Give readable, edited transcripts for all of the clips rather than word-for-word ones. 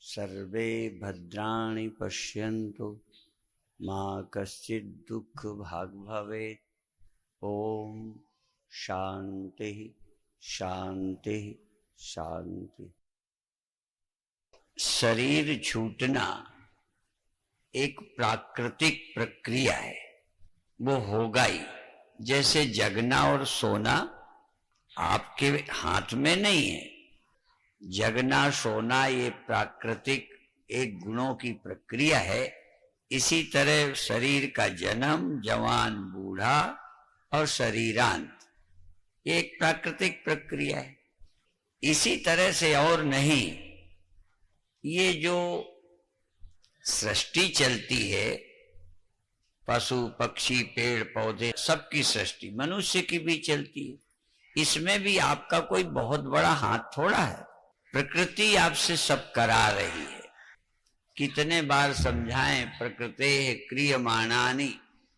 सर्वे भद्राणि पश्यन्तु मा कश्चित् दुःख भाग् भवेत्। ओम शांति शांति शांति। शरीर छूटना एक प्राकृतिक प्रक्रिया है, वो होगा ही। जैसे जगना और सोना आपके हाथ में नहीं है। जगना सोना ये प्राकृतिक एक गुणों की प्रक्रिया है। इसी तरह शरीर का जन्म, जवान, बूढ़ा और शरीरांत, ये एक प्राकृतिक प्रक्रिया है। इसी तरह से और नहीं, ये जो सृष्टि चलती है, पशु पक्षी पेड़ पौधे सबकी सृष्टि, मनुष्य की भी चलती है, इसमें भी आपका कोई बहुत बड़ा हाथ थोड़ा है। प्रकृति आपसे सब करा रही है। कितने बार समझाएं, प्रकृते क्रियमाणानि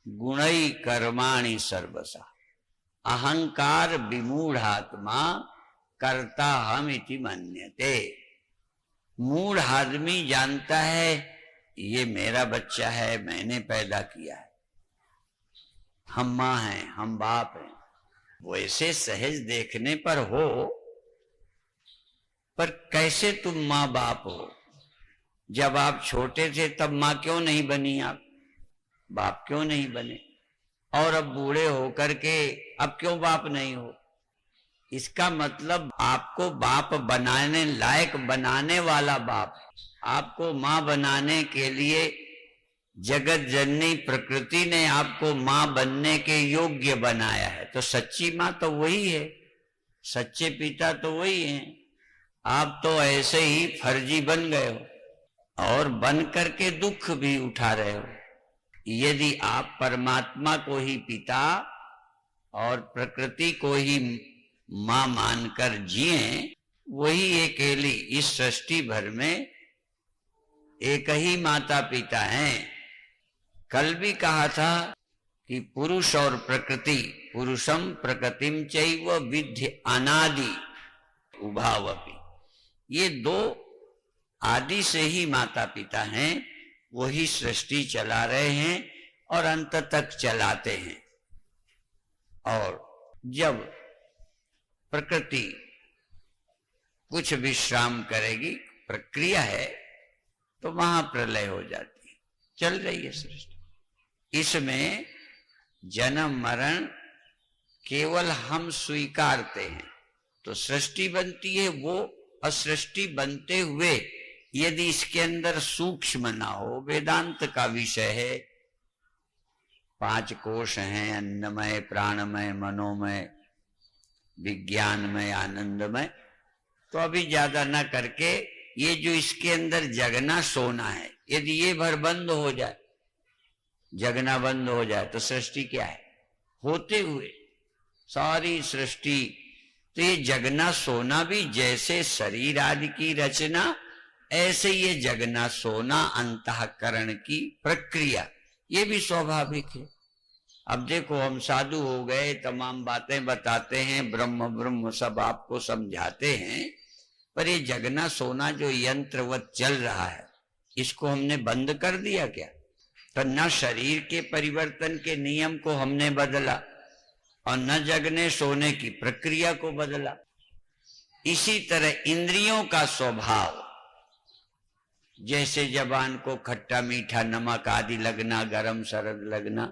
गुणै कर्माणि सर्वसा अहंकार विमूढ़ात्मा कर्ता हम इति मन्यते। मूढ़ आदमी जानता है ये मेरा बच्चा है, मैंने पैदा किया है, हम माँ हैं, हम बाप हैं। वैसे सहज देखने पर हो, पर कैसे तुम माँ बाप हो? जब आप छोटे थे तब माँ क्यों नहीं बनी आप? बाप क्यों नहीं बने? और अब बूढ़े होकर के अब क्यों बाप नहीं हो? इसका मतलब आपको बाप बनाने लायक बनाने वाला बाप, आपको माँ बनाने के लिए जगत जननी प्रकृति ने आपको माँ बनने के योग्य बनाया है। तो सच्ची माँ तो वही है, सच्चे पिता तो वही हैं। आप तो ऐसे ही फर्जी बन गए हो और बन करके दुख भी उठा रहे हो। यदि आप परमात्मा को ही पिता और प्रकृति को ही मां मानकर जिए, वही अकेली इस सृष्टि भर में एक ही माता पिता हैं। कल भी कहा था कि पुरुष और प्रकृति, पुरुषम प्रकृतिम चैव विद्धि अनादि उभावपि, ये दो आदि से ही माता पिता हैं, वही सृष्टि चला रहे हैं और अंत तक चलाते हैं। और जब प्रकृति कुछ विश्राम करेगी, प्रक्रिया है, तो वहां प्रलय हो जाती है। चल रही है सृष्टि। इसमें जन्म मरण केवल हम स्वीकारते हैं तो सृष्टि बनती है। वो असृष्टि बनते हुए यदि इसके अंदर सूक्ष्म ना हो, वेदांत का विषय है, 5 कोश हैं, अन्नमय, प्राणमय, मनोमय, विज्ञानमय, आनंदमय, तो अभी ज्यादा ना करके ये जो इसके अंदर जगना सोना है, यदि ये भर बंद हो जाए, जगना बंद हो जाए, तो सृष्टि क्या है? होते हुए सारी सृष्टि। तो ये जगना सोना भी जैसे शरीर आदि की रचना, ऐसे ये जगना सोना अंतःकरण की प्रक्रिया, ये भी स्वाभाविक है। अब देखो, हम साधु हो गए, तमाम बातें बताते हैं, ब्रह्म ब्रह्म सब आपको समझाते हैं, पर ये जगना सोना जो यंत्रवत चल रहा है, इसको हमने बंद कर दिया क्या? तो न शरीर के परिवर्तन के नियम को हमने बदला और न जगने सोने की प्रक्रिया को बदला। इसी तरह इंद्रियों का स्वभाव, जैसे जबान को खट्टा मीठा नमक आदि लगना, गरम सरद लगना,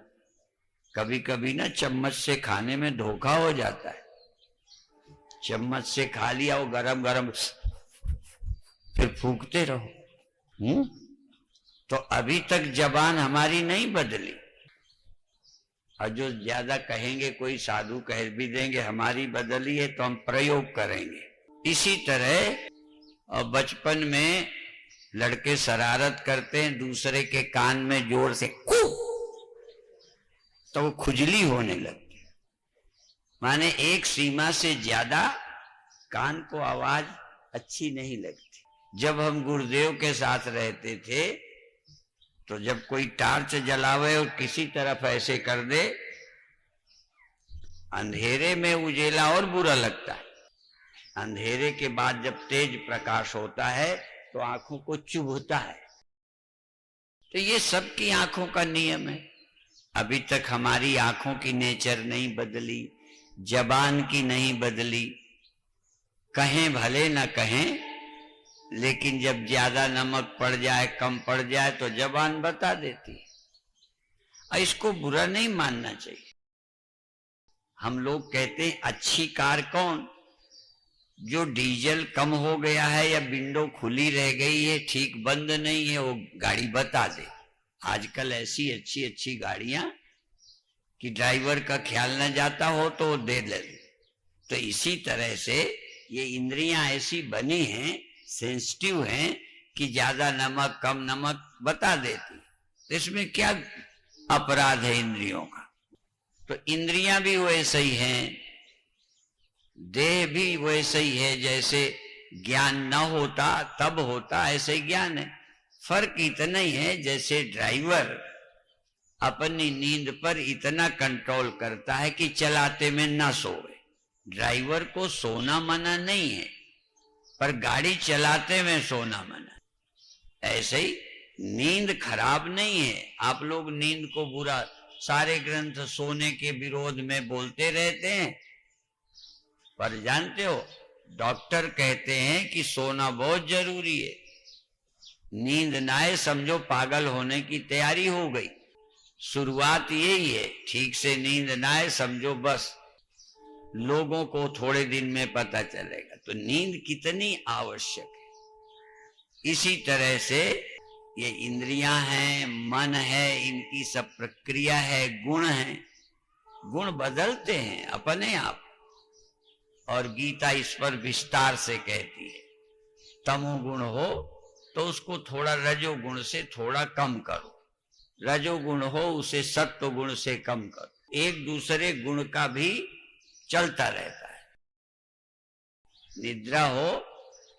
कभी कभी ना चम्मच से खाने में धोखा हो जाता है। चम्मच से खा लिया, वो गरम गरम, फिर फूंकते रहो। तो अभी तक जबान हमारी नहीं बदली। और जो ज्यादा कहेंगे, कोई साधु कह भी देंगे हमारी बदली है, तो हम प्रयोग करेंगे। इसी तरह बचपन में लड़के शरारत करते हैं, दूसरे के कान में जोर से कू, तो वो खुजली होने लगती है। माने एक सीमा से ज्यादा कान को आवाज अच्छी नहीं लगती। जब हम गुरुदेव के साथ रहते थे, तो जब कोई टार्च जलावे और किसी तरफ ऐसे कर दे, अंधेरे में उजेला और बुरा लगता है। अंधेरे के बाद जब तेज प्रकाश होता है तो आंखों को चुभता है। तो ये सबकी आंखों का नियम है। अभी तक हमारी आंखों की नेचर नहीं बदली, जबान की नहीं बदली। कहें भले न कहें, लेकिन जब ज्यादा नमक पड़ जाए, कम पड़ जाए तो जबान बता देती है। और इसको बुरा नहीं मानना चाहिए। हम लोग कहते हैं अच्छी कार कौन? जो डीजल कम हो गया है या विंडो खुली रह गई है, ठीक बंद नहीं है, वो गाड़ी बता दे। आजकल ऐसी अच्छी अच्छी गाड़ियां कि ड्राइवर का ख्याल न जाता हो तो वो दे ले। तो इसी तरह से ये इंद्रियां ऐसी बनी हैं, सेंसिटिव हैं कि ज्यादा नमक कम नमक बता देती। तो इसमें क्या अपराध है इंद्रियों का? तो इंद्रियां भी वैसे ही हैं, देह भी वैसे ही है। जैसे ज्ञान न होता तब होता, ऐसे ही ज्ञान है। फर्क इतना ही है, जैसे ड्राइवर अपनी नींद पर इतना कंट्रोल करता है कि चलाते में ना सोए। ड्राइवर को सोना मना नहीं है, पर गाड़ी चलाते में सोना मना। ऐसे ही नींद खराब नहीं है। आप लोग नींद को बुरा, सारे ग्रंथ सोने के विरोध में बोलते रहते हैं, पर जानते हो डॉक्टर कहते हैं कि सोना बहुत जरूरी है। नींद ना आए समझो पागल होने की तैयारी हो गई। शुरुआत यही है, ठीक से नींद ना आए समझो बस लोगों को थोड़े दिन में पता चलेगा। तो नींद कितनी आवश्यक है। इसी तरह से ये इंद्रियां हैं, मन है, इनकी सब प्रक्रिया है, गुण है। गुण बदलते हैं अपने आप। और गीता इस पर विस्तार से कहती है, तमोगुण हो तो उसको थोड़ा रजोगुण से थोड़ा कम करो, रजोगुण हो उसे सत्व गुण से कम करो। एक दूसरे गुण का भी चलता रहता है। निद्रा हो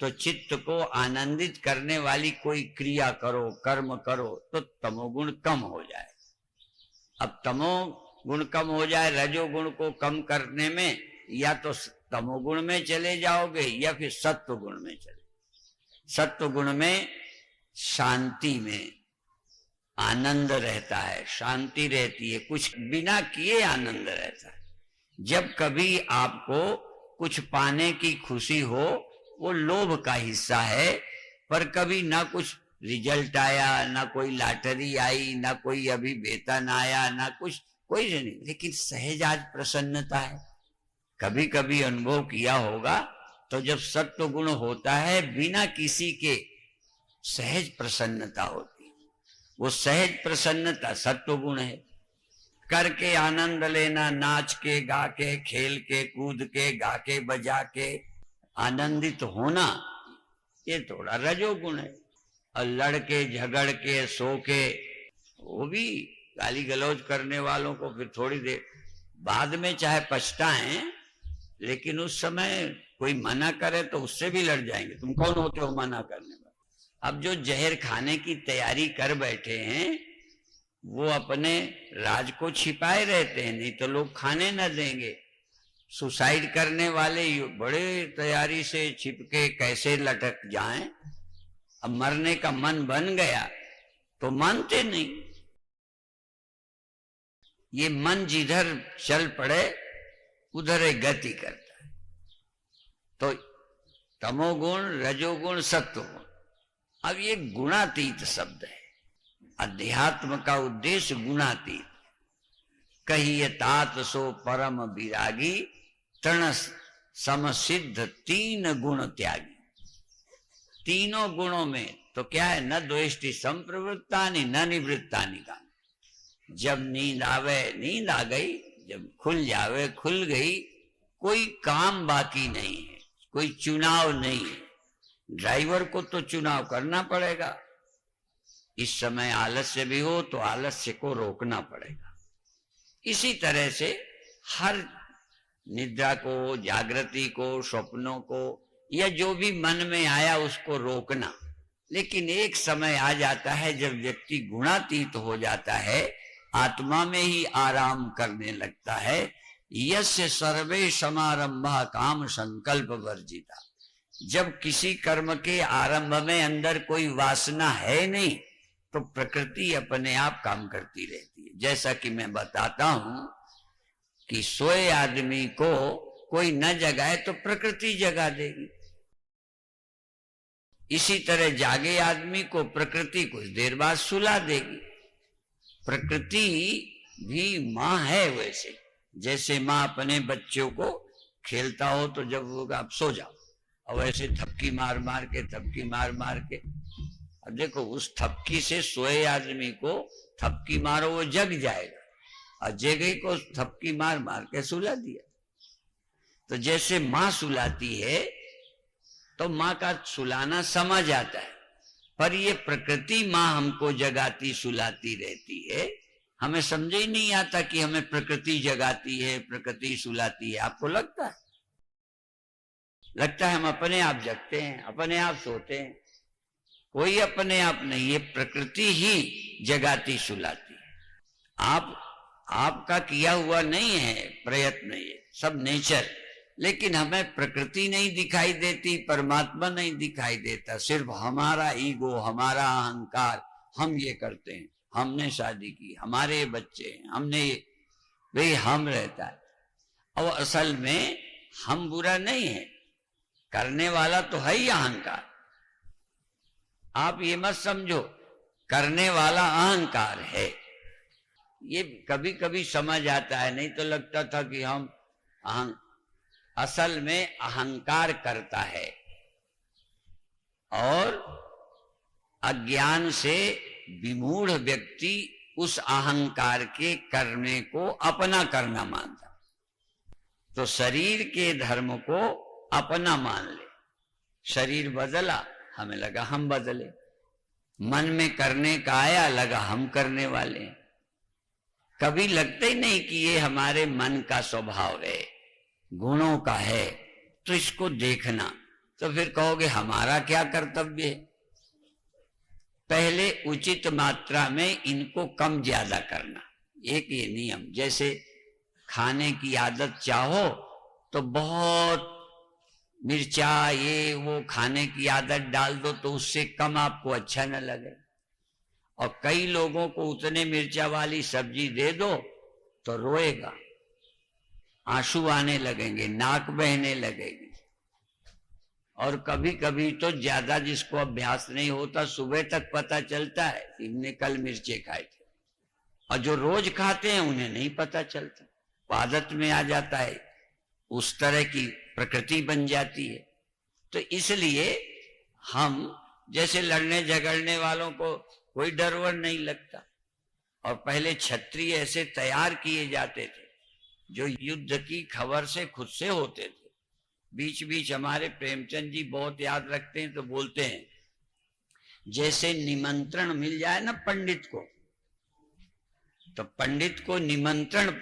तो चित्त को आनंदित करने वाली कोई क्रिया करो, कर्म करो, तो तमोगुण कम हो जाए। अब तमोगुण कम हो जाए, रजोगुण को कम करने में या तो तमोगुण में चले जाओगे या फिर सत्व गुण में चले। सत्व गुण में शांति में आनंद रहता है, शांति रहती है, कुछ बिना किए आनंद रहता है। जब कभी आपको कुछ पाने की खुशी हो, वो लोभ का हिस्सा है। पर कभी ना कुछ रिजल्ट आया, ना कोई लॉटरी आई, ना कोई अभी वेतन आया, ना कुछ, कोई नहीं, लेकिन सहज आज प्रसन्नता है। कभी कभी अनुभव किया होगा, तो जब सत्व गुण होता है बिना किसी के सहज प्रसन्नता होती है। वो सहज प्रसन्नता सत्व गुण है। करके आनंद लेना, नाच के, गा के, खेल के, कूद के, गा के, बजा के आनंदित होना, ये थोड़ा रजोगुण है। और लड़के झगड़ के सो के, वो भी गाली गलौज करने वालों को फिर थोड़ी देर बाद में चाहे पछताएं, लेकिन उस समय कोई मना करे तो उससे भी लड़ जाएंगे। तुम कौन होते हो मना करने वाले? अब जो जहर खाने की तैयारी कर बैठे हैं, वो अपने राज को छिपाए रहते हैं, नहीं तो लोग खाने न देंगे। सुसाइड करने वाले बड़े तैयारी से छिपके कैसे लटक जाएं। अब मरने का मन बन गया तो मानते नहीं। ये मन जिधर चल पड़े उधर एक गति करता है। तो तमोगुण, रजोगुण, सत्वगुण। अब ये गुणातीत शब्द है। अध्यात्म का उद्देश्य गुणातीत। कहिए तात सो परम विरागी, तृण समसिद्ध तीन गुण त्यागी। तीनों गुणों में तो क्या है, न द्वेष्टि संप्रवृत्तानि न निवृत्तानि का। जब नींद आवे नींद आ गई, जब खुल जावे खुल गई, कोई काम बाकी नहीं है, कोई चुनाव नहीं है। ड्राइवर को तो चुनाव करना पड़ेगा। इस समय आलस्य भी हो तो आलस्य को रोकना पड़ेगा। इसी तरह से हर निद्रा को, जागृति को, स्वप्नों को, या जो भी मन में आया उसको रोकना। लेकिन एक समय आ जाता है जब व्यक्ति गुणातीत हो जाता है, आत्मा में ही आराम करने लगता है, यस्य सर्वे समारंभा काम संकल्प वर्जिता। जब किसी कर्म के आरंभ में अंदर कोई वासना है नहीं तो प्रकृति अपने आप काम करती रहती है। जैसा कि मैं बताता हूं कि सोए आदमी को कोई न जगाए तो प्रकृति जगा देगी, इसी तरह जागे आदमी को प्रकृति कुछ देर बाद सुला देगी। प्रकृति भी माँ है, वैसे जैसे माँ अपने बच्चों को खेलता हो तो जब वो आप सो जाओ, और वैसे थपकी मार मार के अब देखो उस थपकी से सोए आदमी को थपकी मारो वो जग जाएगा, और जगह को थपकी मार मार के सुला दिया। तो जैसे माँ सुलाती है तो माँ का सुलाना समझ आता है, पर ये प्रकृति माँ हमको जगाती सुलाती रहती है, हमें समझ ही नहीं आता कि हमें प्रकृति जगाती है, प्रकृति सुलाती है। आपको लगता है हम अपने आप जगते हैं, अपने आप सोते हैं, कोई अपने आप नहीं, ये प्रकृति ही जगाती सुलाती है। आपका किया हुआ नहीं है प्रयत्न, ये सब नेचर, लेकिन हमें प्रकृति नहीं दिखाई देती, परमात्मा नहीं दिखाई देता, सिर्फ हमारा ईगो, हमारा अहंकार, हम ये करते हैं, हमने शादी की, हमारे बच्चे, हमने ये, भाई हम रहता है। और असल में हम बुरा नहीं है, करने वाला तो है ही अहंकार। आप ये मत समझो करने वाला अहंकार है, ये कभी कभी समझ आता है, नहीं तो लगता था कि हम असल में अहंकार करता है, और अज्ञान से विमूढ़ व्यक्ति उस अहंकार के करने को अपना करना मानता। तो शरीर के धर्म को अपना मान ले, शरीर बदला, हमें लगा हम बदले, मन में करने का आया, लगा हम करने वाले हैं। कभी लगता ही नहीं कि ये हमारे मन का स्वभाव है, गुणों का है, तो इसको देखना, तो फिर कहोगे हमारा क्या कर्तव्य है। पहले उचित मात्रा में इनको कम ज्यादा करना, एक ये नियम। जैसे खाने की आदत चाहो तो बहुत मिर्चा ये वो खाने की आदत डाल दो तो उससे कम आपको अच्छा न लगे, और कई लोगों को उतने मिर्चा वाली सब्जी दे दो तो रोएगा, आंसू आने लगेंगे, नाक बहने लगेगी। और कभी कभी तो ज्यादा जिसको अभ्यास नहीं होता, सुबह तक पता चलता है कि इनने कल मिर्चे खाए थे, और जो रोज खाते हैं उन्हें नहीं पता चलता, आदत में आ जाता है, उस तरह की प्रकृति बन जाती है। तो इसलिए हम जैसे लड़ने झगड़ने वालों को कोई डर वर नहीं लगता, और पहले क्षत्रिय ऐसे तैयार किए जाते थे जो युद्ध की खबर से खुद से होते थे। बीच बीच हमारे प्रेमचंद जी बहुत याद रखते हैं, तो बोलते हैं जैसे निमंत्रण मिल जाए ना पंडित को, तो पंडित को निमंत्रण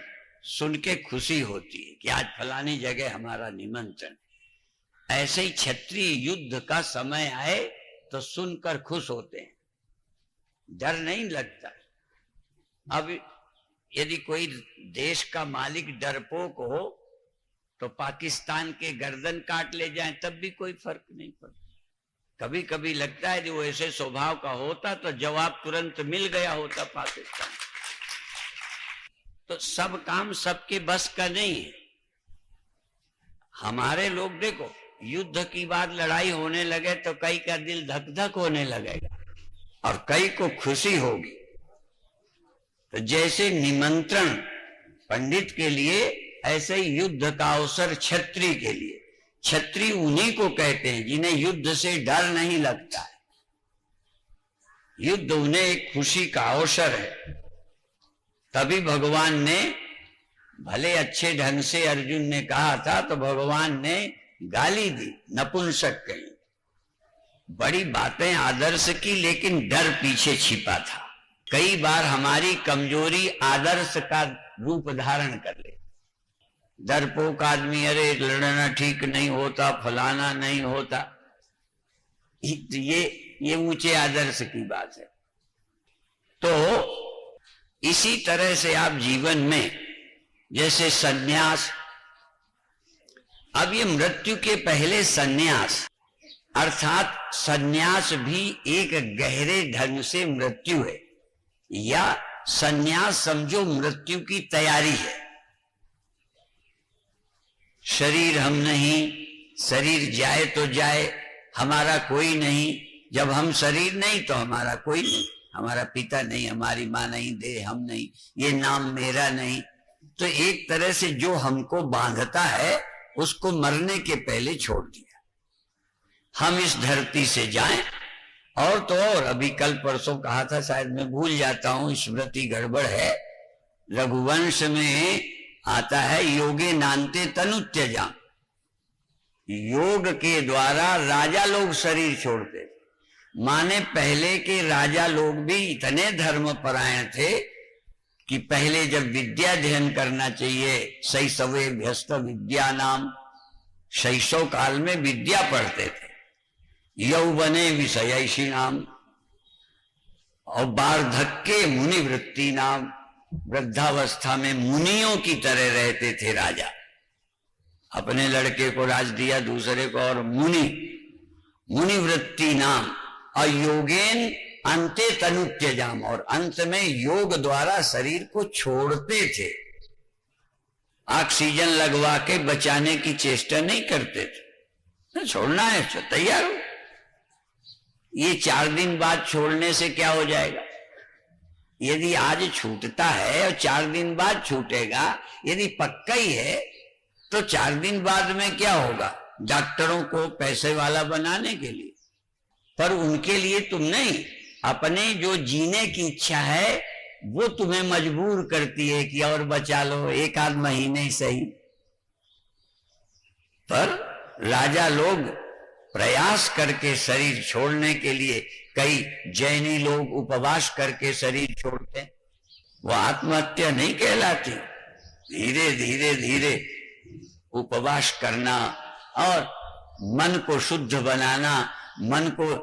सुन के खुशी होती है कि आज फलानी जगह हमारा निमंत्रण। ऐसे ही क्षत्रिय युद्ध का समय आए तो सुनकर खुश होते हैं, डर नहीं लगता। अब यदि कोई देश का मालिक डरपोक हो तो पाकिस्तान के गर्दन काट ले जाए तब भी कोई फर्क नहीं पड़ता। कभी कभी लगता है कि वो ऐसे स्वभाव का होता तो जवाब तुरंत मिल गया होता पाकिस्तान। तो सब काम सबके बस का नहीं है। हमारे लोग देखो युद्ध की बात लड़ाई होने लगे तो कई का दिल धक धक होने लगेगा और कई को खुशी होगी। तो जैसे निमंत्रण पंडित के लिए ऐसे ही युद्ध का अवसर क्षत्रिय के लिए। क्षत्रिय उन्हीं को कहते हैं जिन्हें युद्ध से डर नहीं लगता है। युद्ध उन्हें एक खुशी का अवसर है। तभी भगवान ने भले अच्छे ढंग से अर्जुन ने कहा था तो भगवान ने गाली दी, नपुंसक कही, बड़ी बातें आदर्श की, लेकिन डर पीछे छिपा था। कई बार हमारी कमजोरी आदर्श का रूप धारण कर ले। डरपोक आदमी, अरे लड़ना ठीक नहीं होता, फलाना नहीं होता, ये ऊंचे आदर्श की बात है। तो इसी तरह से आप जीवन में जैसे सन्यास। अब ये मृत्यु के पहले सन्यास, अर्थात सन्यास भी एक गहरे ढंग से मृत्यु है, या सन्यास समझो मृत्यु की तैयारी है। शरीर हम नहीं, शरीर जाए तो जाए, हमारा कोई नहीं। जब हम शरीर नहीं तो हमारा कोई नहीं, हमारा पिता नहीं, हमारी माँ नहीं, देह हम नहीं, ये नाम मेरा नहीं। तो एक तरह से जो हमको बांधता है उसको मरने के पहले छोड़ दिया। हम इस धरती से जाएं, और तो और अभी कल परसों कहा था, शायद मैं भूल जाता हूं, स्मृति गड़बड़ है। रघुवंश में आता है योगे नान्ते तनु त्यजाम, योग के द्वारा राजा लोग शरीर छोड़ते। माने पहले के राजा लोग भी इतने धर्मपरायण थे कि पहले जब विद्या अध्ययन करना चाहिए, शैशवे भ्यस्त विद्या नाम, शैशव काल में विद्या पढ़ते थे। यौवने विषयैषी नाम, और वार्धक्ये मुनि वृत्ति नाम, वृद्धावस्था में मुनियों की तरह रहते थे राजा। अपने लड़के को राज दिया, दूसरे को, और मुनि वृत्ति नाम, और योगेन अंते तनु त्यजाम, और अंत में योग द्वारा शरीर को छोड़ते थे। ऑक्सीजन लगवा के बचाने की चेष्टा नहीं करते थे, छोड़ना है तो तैयार हो। ये 4 दिन बाद छोड़ने से क्या हो जाएगा? यदि आज छूटता है और 4 दिन बाद छूटेगा, यदि पक्का ही है तो 4 दिन बाद में क्या होगा? डॉक्टरों को पैसे वाला बनाने के लिए, पर उनके लिए तुम नहीं, अपने जो जीने की इच्छा है वो तुम्हें मजबूर करती है कि और बचा लो, 1 आध महीने ही सही। पर राजा लोग प्रयास करके शरीर छोड़ने के लिए, कई जैनी लोग उपवास करके शरीर छोड़ते, वो आत्महत्या नहीं कहलाती। धीरे धीरे धीरे उपवास करना और मन को शुद्ध बनाना। मन को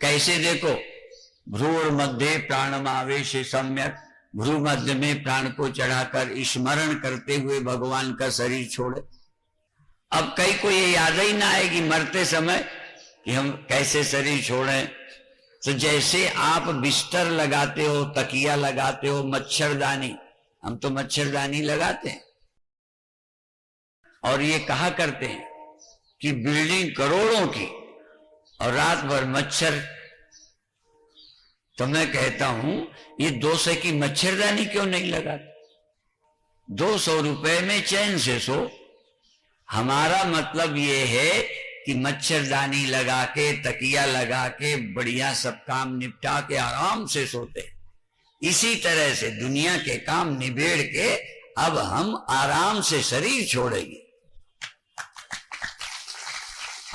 कैसे? देखो, भ्रूर मध्य प्राणमावेश सम्यक, भ्रू मध्य में प्राण को चढ़ाकर स्मरण करते हुए भगवान का शरीर छोड़े। अब कई को ये याद ही ना आएगी मरते समय कि हम कैसे शरीर छोड़ें। तो जैसे आप बिस्तर लगाते हो, तकिया लगाते हो, मच्छरदानी, हम तो मच्छरदानी लगाते हैं, और ये कहा करते हैं कि बिल्डिंग करोड़ों की और रात भर मच्छर। तो मैं कहता हूं ये 200 की मच्छरदानी क्यों नहीं लगाते? 200 रुपए में चैन से सो। हमारा मतलब ये है कि मच्छरदानी लगा के, तकिया लगा के, बढ़िया सब काम निपटा के आराम से सोते। इसी तरह से दुनिया के काम निबेड़ के अब हम आराम से शरीर छोड़ेंगे,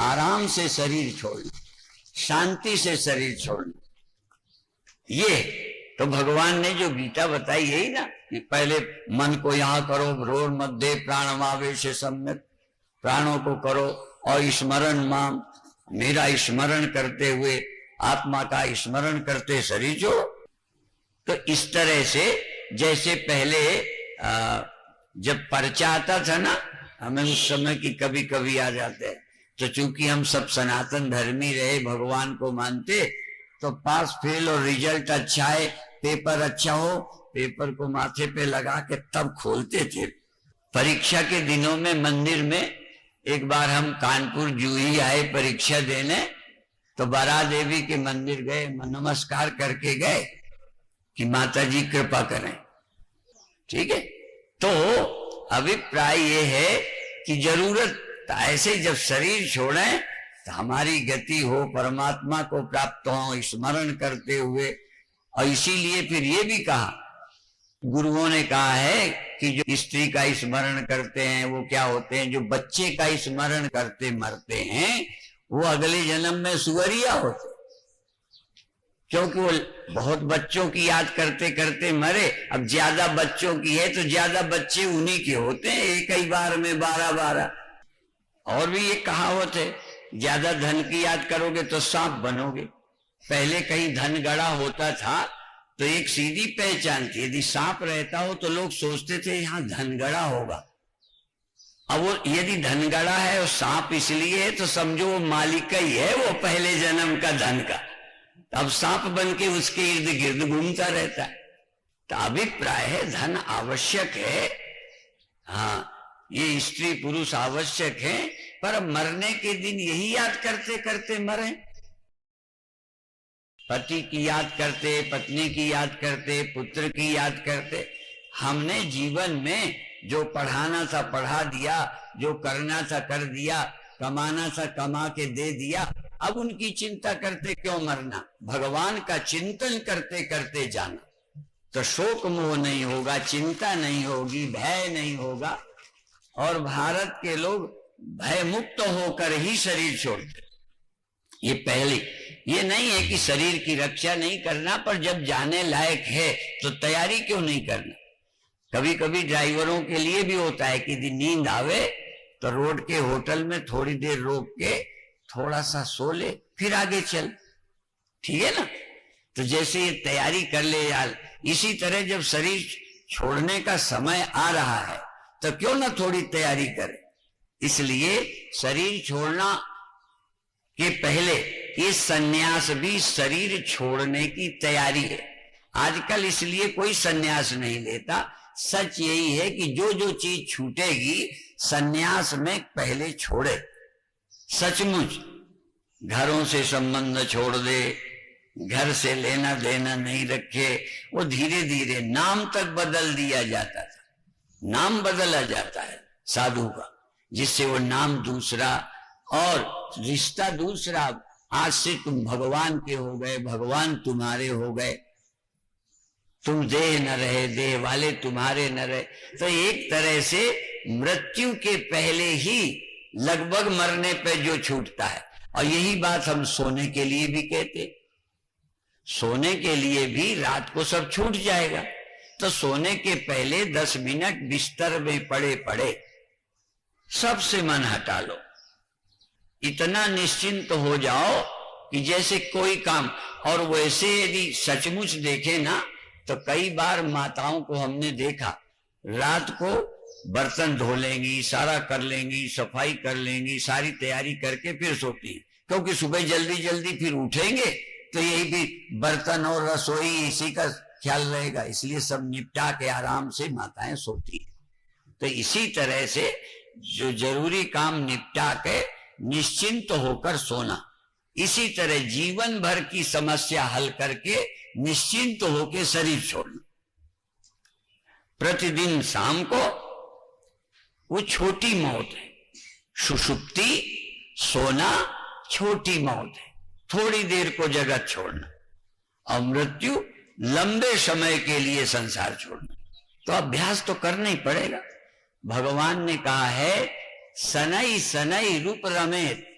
आराम से शरीर छोड़ना, शांति से शरीर छोड़ना। ये तो भगवान ने जो गीता बताई यही ना, कि पहले मन को यहां करो, भ्रूर मध्य प्राणमावेश सम्यक, प्राणों को करो और स्मरण माम, मेरा स्मरण करते हुए, आत्मा का स्मरण करते शरीर जोड़ो। तो इस तरह से जैसे पहले जब पर्चा आता था ना, हमें उस समय की कभी कभी आ जाते हैं, तो चूंकि हम सब सनातन धर्मी रहे, भगवान को मानते, तो पास फेल और रिजल्ट अच्छा है, पेपर अच्छा हो, पेपर को माथे पे लगा के तब खोलते थे। परीक्षा के दिनों में मंदिर में एक बार हम कानपुर जूही आए परीक्षा देने, तो बारा देवी के मंदिर गए, नमस्कार करके गए कि माता जी कृपा करें। ठीक है, तो अभिप्राय ये है कि जरूरत ऐसे जब शरीर छोड़ें तो हमारी गति हो, परमात्मा को प्राप्त हो स्मरण करते हुए। और इसीलिए फिर ये भी कहा, गुरुओं ने कहा है कि जो स्त्री का स्मरण करते हैं वो क्या होते हैं? जो बच्चे का स्मरण करते मरते हैं वो अगले जन्म में सुअरिया होते, क्योंकि वो बहुत बच्चों की याद करते करते मरे। अब ज्यादा बच्चों की है तो ज्यादा बच्चे उन्हीं के होते हैं, एक ही बार में 12-12। और भी एक कहावत है, ज्यादा धन की याद करोगे तो सांप बनोगे। पहले कहीं धन गड़ा होता था तो एक सीधी पहचान थी, यदि सांप रहता हो तो लोग सोचते थे यहाँ धनगड़ा होगा। अब वो यदि धनगड़ा है और सांप इसलिए है तो समझो वो मालिक का ही है, वो पहले जन्म का धन का। अब सांप बन के उसके इर्द गिर्द घूमता रहता है। तो अभिप्राय है धन आवश्यक है, हाँ ये स्त्री पुरुष आवश्यक है, पर मरने के दिन यही याद करते करते मरे। पति की याद करते, पत्नी की याद करते, पुत्र की याद करते। हमने जीवन में जो पढ़ाना था पढ़ा दिया, जो करना था कर दिया, कमाना था कमा के दे दिया। अब उनकी चिंता करते क्यों मरना? भगवान का चिंतन करते करते जाना तो शोक मोह नहीं होगा, चिंता नहीं होगी, भय नहीं होगा। और भारत के लोग भय मुक्त होकर ही शरीर छोड़ते। ये पहले, ये नहीं है कि शरीर की रक्षा नहीं करना, पर जब जाने लायक है तो तैयारी क्यों नहीं करना। कभी कभी ड्राइवरों के लिए भी होता है कि नींद आवे तो रोड के होटल में थोड़ी देर रोक के थोड़ा सा सो ले, फिर आगे चल, ठीक है ना। तो जैसे ये तैयारी कर ले यार, इसी तरह जब शरीर छोड़ने का समय आ रहा है तो क्यों ना थोड़ी तैयारी करे। इसलिए शरीर छोड़ना के पहले ये सन्यास भी शरीर छोड़ने की तैयारी है। आजकल इसलिए कोई सन्यास नहीं लेता। सच यही है कि जो जो चीज छूटेगी सन्यास में पहले छोड़े। सचमुच घरों से संबंध छोड़ दे, घर से लेना देना नहीं रखे। वो धीरे धीरे नाम तक बदल दिया जाता था, नाम बदला जाता है साधु का, जिससे वो नाम दूसरा और रिश्ता दूसरा। आज से तुम भगवान के हो गए, भगवान तुम्हारे हो गए, तुम देह न रहे, देह वाले तुम्हारे न रहे। तो एक तरह से मृत्यु के पहले ही लगभग मरने पे जो छूटता है। और यही बात हम सोने के लिए भी कहते, सोने के लिए भी रात को सब छूट जाएगा। तो सोने के पहले 10 मिनट बिस्तर में पड़े पड़े सबसे मन हटा लो, इतना निश्चिंत हो जाओ कि जैसे कोई काम। और वैसे यदि सचमुच देखे ना तो कई बार माताओं को हमने देखा रात को बर्तन धो लेंगी, सारा कर लेंगी, सफाई कर लेंगी, सारी तैयारी करके फिर सोती है, क्योंकि सुबह जल्दी जल्दी फिर उठेंगे तो यही भी बर्तन और रसोई इसी का ख्याल रहेगा। इसलिए सब निपटा के आराम से माताएं सोती है। तो इसी तरह से जो जरूरी काम निपटा के निश्चिंत होकर सोना, इसी तरह जीवन भर की समस्या हल करके निश्चिंत होकर शरीर छोड़ना। प्रतिदिन शाम को वो छोटी मौत है, सुषुप्ति सोना छोटी मौत है, थोड़ी देर को जगत छोड़ना। और मृत्यु लंबे समय के लिए संसार छोड़ना। तो अभ्यास तो करना ही पड़ेगा। भगवान ने कहा है सनई सनई रूप रमेत,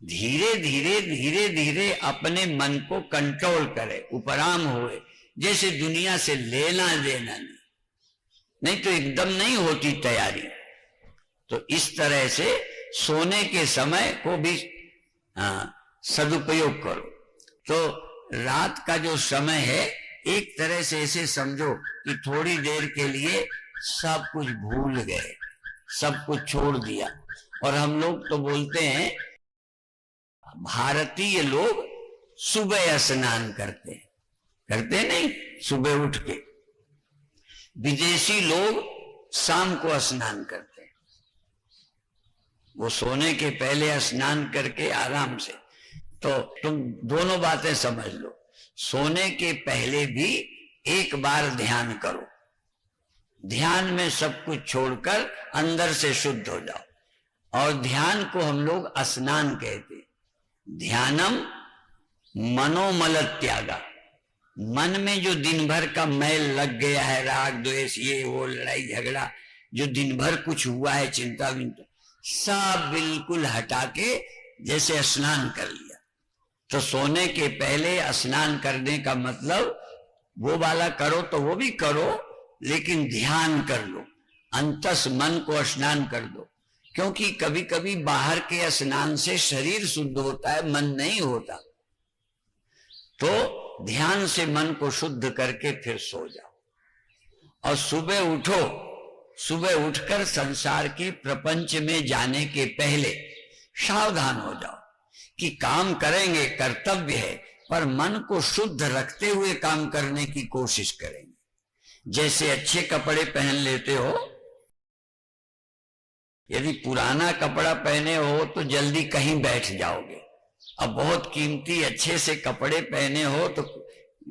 धीरे धीरे धीरे धीरे अपने मन को कंट्रोल करे, उपराम हुए। जैसे दुनिया से लेना देना नहीं तो एकदम नहीं होती तैयारी। तो इस तरह से सोने के समय को भी सदुपयोग करो। तो रात का जो समय है एक तरह से ऐसे समझो कि थोड़ी देर के लिए सब कुछ भूल गए, सब कुछ छोड़ दिया। और हम लोग तो बोलते हैं, भारतीय लोग सुबह स्नान करते नहीं, सुबह उठ के। विदेशी लोग शाम को स्नान करते हैं। वो सोने के पहले स्नान करके आराम से। तो तुम दोनों बातें समझ लो, सोने के पहले भी एक बार ध्यान करो, ध्यान में सब कुछ छोड़कर अंदर से शुद्ध हो जाओ। और ध्यान को हम लोग स्नान कहते। ध्यानम मनोमल त्यागा, मन में जो दिन भर का मैल लग गया है, राग द्वेष ये वो लड़ाई झगड़ा, जो दिन भर कुछ हुआ है, चिंता विंता, सब बिल्कुल हटा के जैसे स्नान कर लिया। तो सोने के पहले स्नान करने का मतलब वो वाला करो तो वो भी करो, लेकिन ध्यान कर लो, अंतस मन को स्नान कर दो। क्योंकि कभी कभी बाहर के स्नान से शरीर शुद्ध होता है, मन नहीं होता। तो ध्यान से मन को शुद्ध करके फिर सो जाओ, और सुबह उठो, सुबह उठकर संसार के प्रपंच में जाने के पहले सावधान हो जाओ कि काम करेंगे, कर्तव्य है, पर मन को शुद्ध रखते हुए काम करने की कोशिश करेंगे। जैसे अच्छे कपड़े पहन लेते हो, यदि पुराना कपड़ा पहने हो तो जल्दी कहीं बैठ जाओगे, अब बहुत कीमती अच्छे से कपड़े पहने हो तो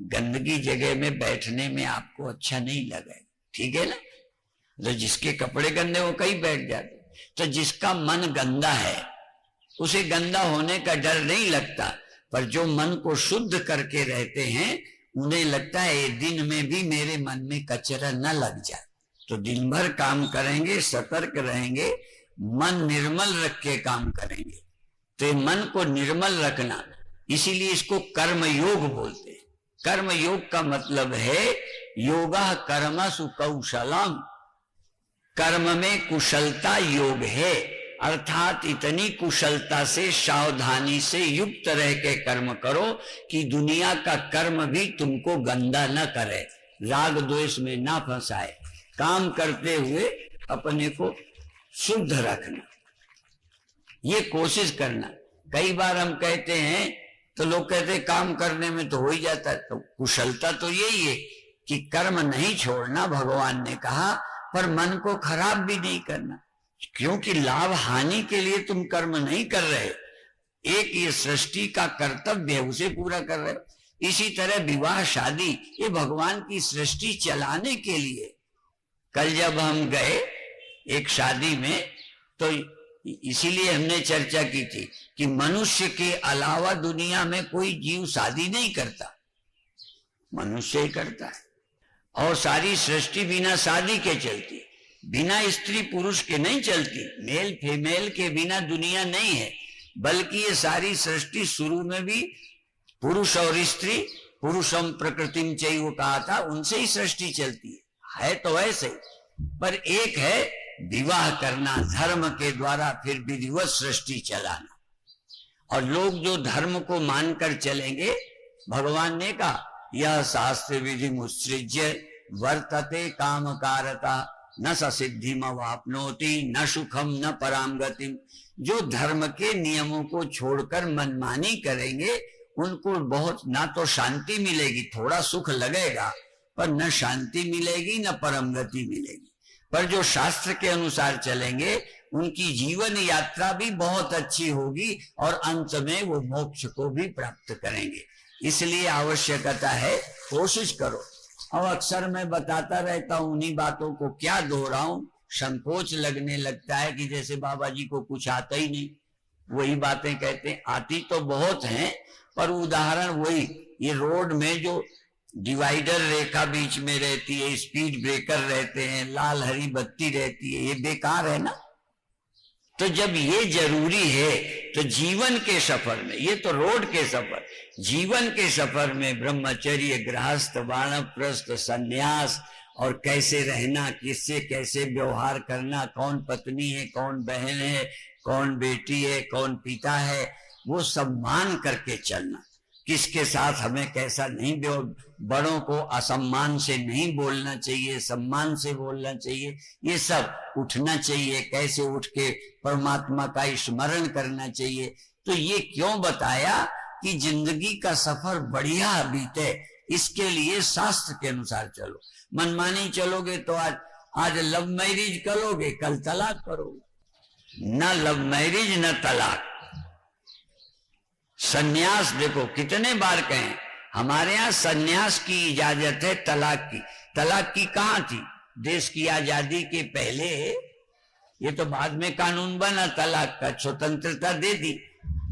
गंदगी जगह में बैठने में आपको अच्छा नहीं लगेगा, ठीक है ना। तो जिसके कपड़े गंदे हो कहीं बैठ जाते, तो जिसका मन गंदा है उसे गंदा होने का डर नहीं लगता, पर जो मन को शुद्ध करके रहते हैं उन्हें लगता है दिन में भी मेरे मन में कचरा न लग जाए। तो दिन भर काम करेंगे, सतर्क रहेंगे, मन निर्मल रख के काम करेंगे। तो मन को निर्मल रखना, इसीलिए इसको कर्म योग बोलते हैं। कर्म योग का मतलब है योगा कर्मसु कौशलम, कर्म में कुशलता योग है, अर्थात इतनी कुशलता से सावधानी से युक्त रह के कर्म करो कि दुनिया का कर्म भी तुमको गंदा न करे, राग द्वेष में ना फंसाए। काम करते हुए अपने को शुद्ध रखना, ये कोशिश करना। कई बार हम कहते हैं तो लोग कहते हैं काम करने में तो हो ही जाता है, तो कुशलता तो यही है कि कर्म नहीं छोड़ना, भगवान ने कहा, पर मन को खराब भी नहीं करना, क्योंकि लाभ हानि के लिए तुम कर्म नहीं कर रहे, एक ये सृष्टि का कर्तव्य है उसे पूरा कर रहे हो। इसी तरह विवाह शादी ये भगवान की सृष्टि चलाने के लिए। कल जब हम गए एक शादी में तो इसीलिए हमने चर्चा की थी कि मनुष्य के अलावा दुनिया में कोई जीव शादी नहीं करता, मनुष्य ही करता है, और सारी सृष्टि बिना शादी के चलती, बिना स्त्री पुरुष के नहीं चलती, मेल फीमेल के बिना दुनिया नहीं है, बल्कि ये सारी सृष्टि शुरू में भी पुरुष और स्त्री, पुरुषम प्रकृतिम चैव कहा था, उनसे ही सृष्टि चलती है तो ऐसे, पर एक है विवाह करना धर्म के द्वारा, फिर विधिवत सृष्टि चलाना। और लोग जो धर्म को मानकर चलेंगे, भगवान ने कहा यह शास्त्र विधि मुत्सृज्य वर्तते काम कारता न सिद्धिम वापनोति न सुखम न पराम गतिम। जो धर्म के नियमों को छोड़कर मनमानी करेंगे उनको बहुत ना तो शांति मिलेगी, थोड़ा सुख लगेगा, पर न शांति मिलेगी न परम गति मिलेगी। पर जो शास्त्र के अनुसार चलेंगे उनकी जीवन यात्रा भी बहुत अच्छी होगी और अंत में वो मोक्ष को भी प्राप्त करेंगे। इसलिए आवश्यकता है, कोशिश करो। और अक्सर मैं बताता रहता हूं उन्हीं बातों को, क्या दोहराऊं, संकोच लगने लगता है कि जैसे बाबा जी को कुछ आता ही नहीं, वही बातें कहते हैं। आती तो बहुत हैं, पर उदाहरण वही, ये रोड में जो डिवाइडर रेखा बीच में रहती है, स्पीड ब्रेकर रहते हैं, लाल हरी बत्ती रहती है, ये बेकार है ना। तो जब ये जरूरी है तो जीवन के सफर में, ये तो रोड के सफर, जीवन के सफर में ब्रह्मचर्य, गृहस्थ, वानप्रस्थ, संन्यास, और कैसे रहना, किससे कैसे व्यवहार करना, कौन पत्नी है, कौन बहन है, कौन बेटी है, कौन पिता है, वो सब मान करके चलना। किसके साथ हमें कैसा नहीं, बड़ों को असम्मान से नहीं बोलना चाहिए, सम्मान से बोलना चाहिए, ये सब उठना चाहिए, कैसे उठ के परमात्मा का स्मरण करना चाहिए। तो ये क्यों बताया कि जिंदगी का सफर बढ़िया बीते, इसके लिए शास्त्र के अनुसार चलो। मनमानी चलोगे तो आज लव मैरिज करोगे, कल तलाक करोगे, न लव मैरिज न तलाक। सन्यास देखो कितने बार कहें, हमारे यहाँ सन्यास की इजाजत है, तलाक की कहाँ थी? देश की आजादी के पहले, ये तो बाद में कानून बना तलाक का, स्वतंत्रता दे दी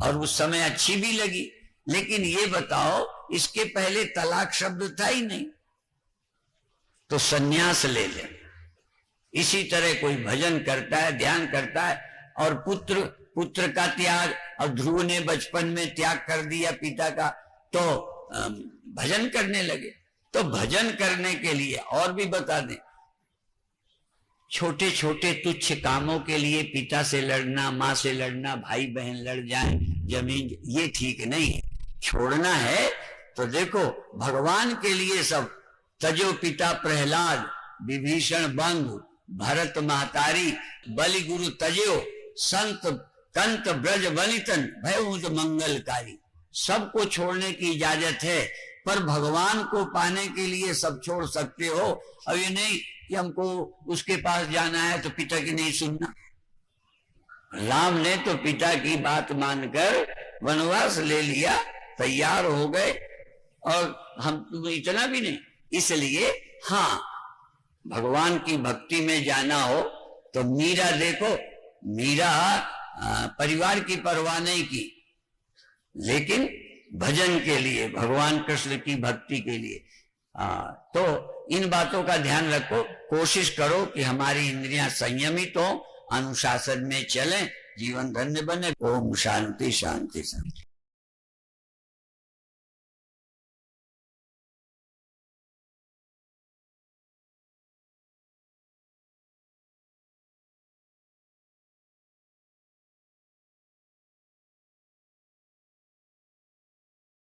और उस समय अच्छी भी लगी। लेकिन ये बताओ, इसके पहले तलाक शब्द था ही नहीं, तो सन्यास ले ले। इसी तरह कोई भजन करता है, ध्यान करता है, और पुत्र का त्याग, और ध्रुव ने बचपन में त्याग कर दिया पिता का, तो भजन करने लगे। तो भजन करने के लिए और भी बता दें, छोटे छोटे तुच्छ कामों के लिए पिता से लड़ना, माँ से लड़ना, भाई बहन लड़ जाएं, जमीन, ये ठीक नहीं है। छोड़ना है तो देखो भगवान के लिए सब, तजो पिता प्रहलाद, विभीषण बंधु, भरत महतारी, बलि गुरु तजो, संत कंत ब्रज बलितन, भय मंगलकारी। सबको छोड़ने की इजाजत है, पर भगवान को पाने के लिए सब छोड़ सकते हो। अब ये नहीं कि हमको उसके पास जाना है तो पिता की नहीं सुनना। राम ने तो पिता की बात मानकर वनवास ले लिया, तैयार हो गए, और हम तुम इतना भी नहीं। इसलिए हाँ, भगवान की भक्ति में जाना हो तो मीरा देखो, मीरा परिवार की परवाह नहीं की, लेकिन भजन के लिए, भगवान कृष्ण की भक्ति के लिए। तो इन बातों का ध्यान रखो, कोशिश करो कि हमारी इंद्रियां संयमित हो, अनुशासन में चलें, जीवन धन्य बने। ओम शांति शांति शांति।